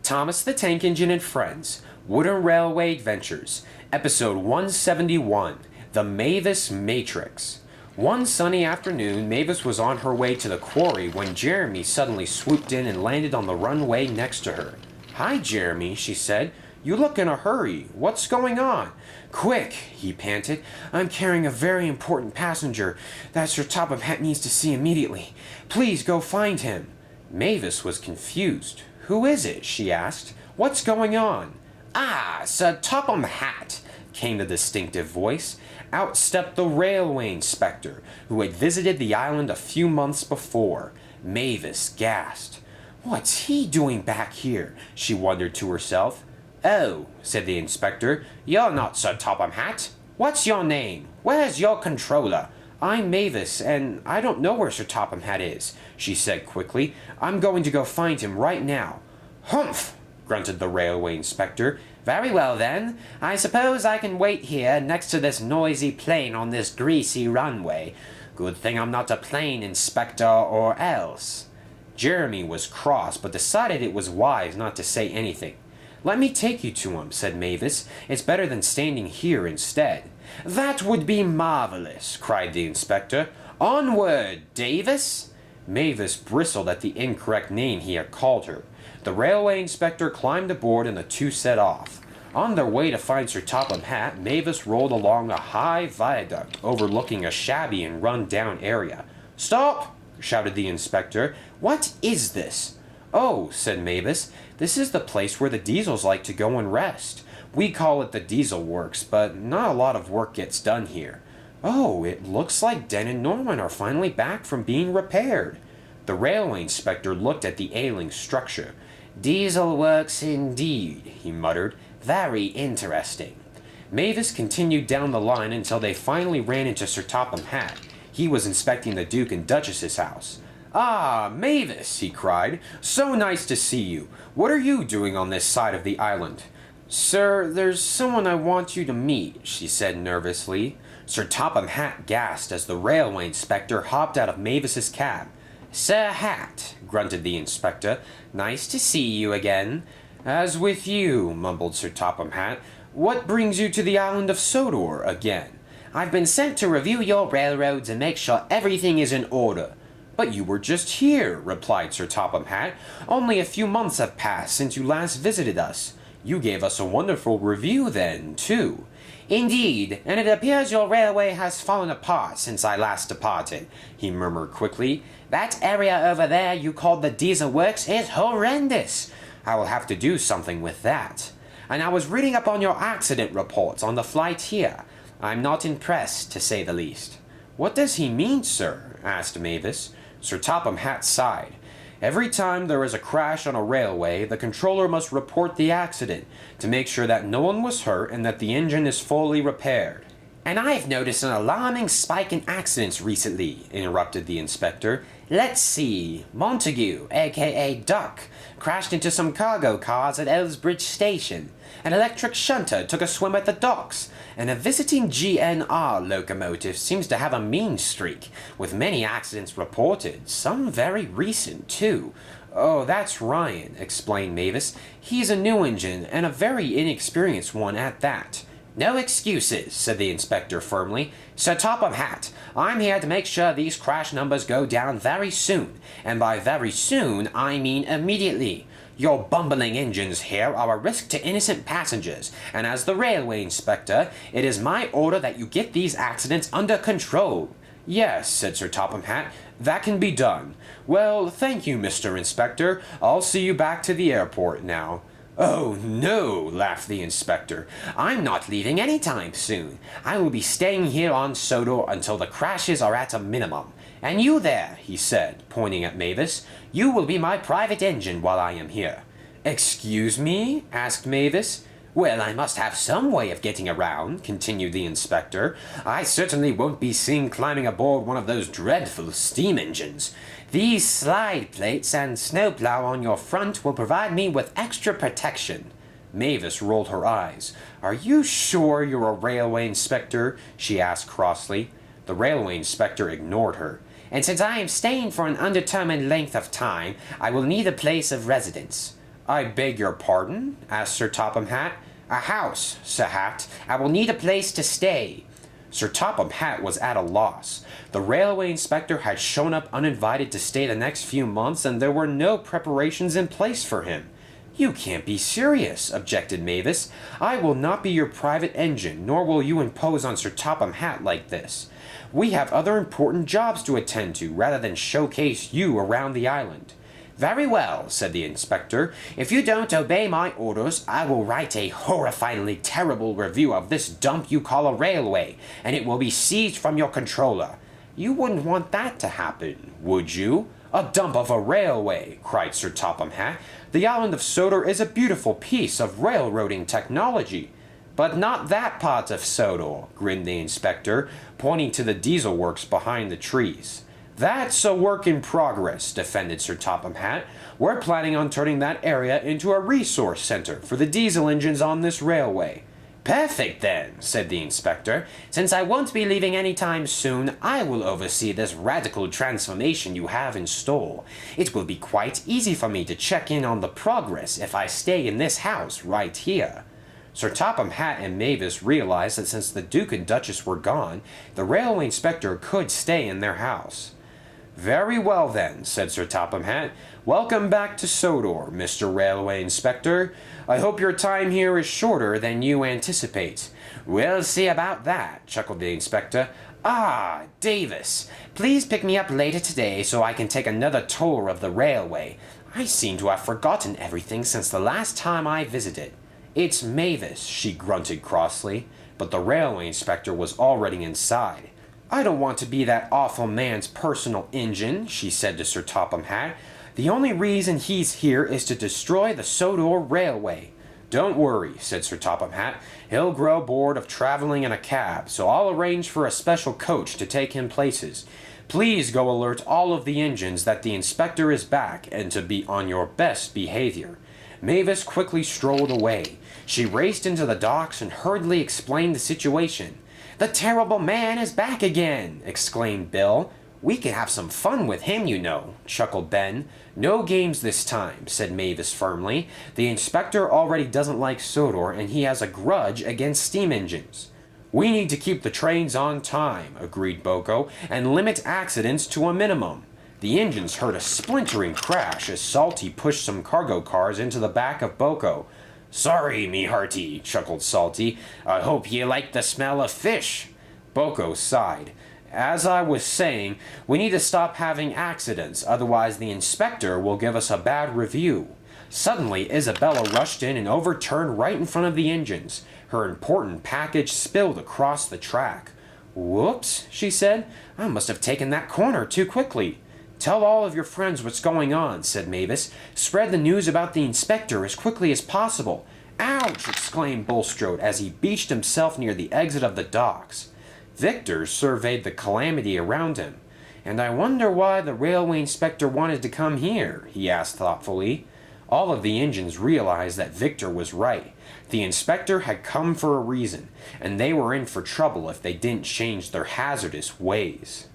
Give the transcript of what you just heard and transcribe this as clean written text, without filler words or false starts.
Thomas the Tank Engine and Friends, Wooden Railway Adventures, Episode 171, The Mavis Matrix. One sunny afternoon, Mavis was on her way to the quarry when Jeremy suddenly swooped in and landed on the runway next to her. "Hi, Jeremy," she said. "You look in a hurry. What's going on?" "Quick," he panted. "I'm carrying a very important passenger that Sir Topham Hatt needs to see immediately. Please go find him." Mavis was confused. "Who is it?" she asked. "What's going on?" "Ah, Sir Topham Hatt," came the distinctive voice. Out stepped the railway inspector, who had visited the island a few months before. Mavis gasped. "What's he doing back here?" she wondered to herself. "Oh," said the inspector, "you're not Sir Topham Hatt. What's your name? Where's your controller?" "I'm Mavis, and I don't know where Sir Topham Hatt is," she said quickly. "I'm going to go find him right now." "Humph!" grunted the railway inspector. "Very well, then. I suppose I can wait here next to this noisy plane on this greasy runway. Good thing I'm not a plane inspector or else." Jeremy was cross, but decided it was wise not to say anything. "Let me take you to him," said Mavis. "It's better than standing here instead." "That would be marvelous," cried the inspector. "Onward, Davis!" Mavis bristled at the incorrect name he had called her. The railway inspector climbed aboard and the two set off. On their way to find Sir Topham Hatt, Mavis rolled along a high viaduct overlooking a shabby and run-down area. "Stop!" shouted the inspector. "What is this?" "Oh," said Mavis, "this is the place where the diesels like to go and rest. We call it the Diesel Works, but not a lot of work gets done here." "Oh, it looks like Den and Norman are finally back from being repaired." The railway inspector looked at the ailing structure. "Diesel Works indeed," he muttered. "Very interesting." Mavis continued down the line until they finally ran into Sir Topham Hatt. He was inspecting the Duke and Duchess's house. "Ah, Mavis," he cried. "So nice to see you. What are you doing on this side of the island?" "Sir, there's someone I want you to meet," she said nervously. Sir Topham Hatt gasped as the railway inspector hopped out of Mavis's cab. "Sir Hatt," grunted the inspector, "nice to see you again." "As with you," mumbled Sir Topham Hatt. "What brings you to the island of Sodor again?" "I've been sent to review your railroads and make sure everything is in order." "But you were just here," replied Sir Topham Hatt. "Only a few months have passed since you last visited us. You gave us a wonderful review then, too." "Indeed, and it appears your railway has fallen apart since I last departed," he murmured quickly. "That area over there you called the Diesel Works is horrendous. I will have to do something with that. And I was reading up on your accident reports on the flight here. I'm not impressed, to say the least." "What does he mean, sir?" asked Mavis. Sir Topham Hatt sighed. "Every time there is a crash on a railway, the controller must report the accident to make sure that no one was hurt and that the engine is fully repaired." "And I've noticed an alarming spike in accidents recently," interrupted the inspector. "Let's see. Montague, a.k.a. Duck, crashed into some cargo cars at Elsbridge Station. An electric shunter took a swim at the docks. And a visiting GNR locomotive seems to have a mean streak, with many accidents reported, some very recent, too." "Oh, that's Ryan," explained Mavis. "He's a new engine, and a very inexperienced one at that." "No excuses," said the inspector firmly. "Sir Topham Hatt, I'm here to make sure these crash numbers go down very soon, and by very soon I mean immediately. Your bumbling engines here are a risk to innocent passengers, and as the railway inspector, it is my order that you get these accidents under control." "Yes," said Sir Topham Hatt, "that can be done. Well, thank you, Mr. Inspector. I'll see you back to the airport now." "Oh, no," laughed the inspector. "I'm not leaving any time soon. I will be staying here on Sodor until the crashes are at a minimum. And you there," he said, pointing at Mavis, "you will be my private engine while I am here." "Excuse me?" asked Mavis. "Well, I must have some way of getting around," continued the inspector. "I certainly won't be seen climbing aboard one of those dreadful steam engines. These slide plates and snowplow on your front will provide me with extra protection." Mavis rolled her eyes. "Are you sure you're a railway inspector?" she asked crossly. The railway inspector ignored her. "And since I am staying for an undetermined length of time, I will need a place of residence." I beg your pardon? Asked Sir Topham Hatt. A house, Sir Hat. I will need a place to stay. Sir Topham Hatt was at a loss. The railway inspector had shown up uninvited to stay the next few months, and there were no preparations in place for him. You can't be serious, objected Mavis. I will not be your private engine, nor will you impose on Sir Topham Hatt like this. We have other important jobs to attend to, rather than showcase you around the island. Very well, said the inspector. If you don't obey my orders, I will write a horrifyingly terrible review of this dump you call a railway, and it will be seized from your controller. You wouldn't want that to happen, would you? A dump of a railway, cried Sir Topham Hatt. The island of Sodor is a beautiful piece of railroading technology. But not that part of Sodor, grinned the inspector, pointing to the diesel works behind the trees. That's a work in progress, defended Sir Topham Hatt. We're planning on turning that area into a resource center for the diesel engines on this railway. Perfect then, said the inspector. Since I won't be leaving any time soon, I will oversee this radical transformation you have in store. It will be quite easy for me to check in on the progress if I stay in this house right here. Sir Topham Hatt and Mavis realized that since the Duke and Duchess were gone, the railway inspector could stay in their house. Very well then, said Sir Topham Hatt. Welcome back to Sodor, Mr. Railway Inspector. I hope your time here is shorter than you anticipate. We'll see about that, chuckled the inspector. Ah, Davis, please pick me up later today so I can take another tour of the railway. I seem to have forgotten everything since the last time I visited. It's Mavis, she grunted crossly, but the railway inspector was already inside. I don't want to be that awful man's personal engine, she said to Sir Topham Hatt. The only reason he's here is to destroy the Sodor Railway. Don't worry, said Sir Topham Hatt. He'll grow bored of traveling in a cab, so I'll arrange for a special coach to take him places. Please go alert all of the engines that the inspector is back and to be on your best behavior. Mavis quickly strolled away. She raced into the docks and hurriedly explained the situation. The terrible man is back again, exclaimed Bill. We can have some fun with him, you know, chuckled Ben. No games this time, said Mavis firmly. The inspector already doesn't like Sodor, and he has a grudge against steam engines. We need to keep the trains on time, agreed Boko, and limit accidents to a minimum. The engines heard a splintering crash as Salty pushed some cargo cars into the back of Boko. Sorry, me hearty, chuckled Salty. I hope ye like the smell of fish. Boko sighed. As I was saying, we need to stop having accidents, otherwise the inspector will give us a bad review. Suddenly, Isabella rushed in and overturned right in front of the engines. Her important package spilled across the track. Whoops, she said. I must have taken that corner too quickly. Tell all of your friends what's going on, said Mavis. Spread the news about the inspector as quickly as possible. Ouch! Exclaimed Bulstrode as he beached himself near the exit of the docks. Victor surveyed the calamity around him. And I wonder why the railway inspector wanted to come here, he asked thoughtfully. All of the engines realized that Victor was right. The inspector had come for a reason, and they were in for trouble if they didn't change their hazardous ways.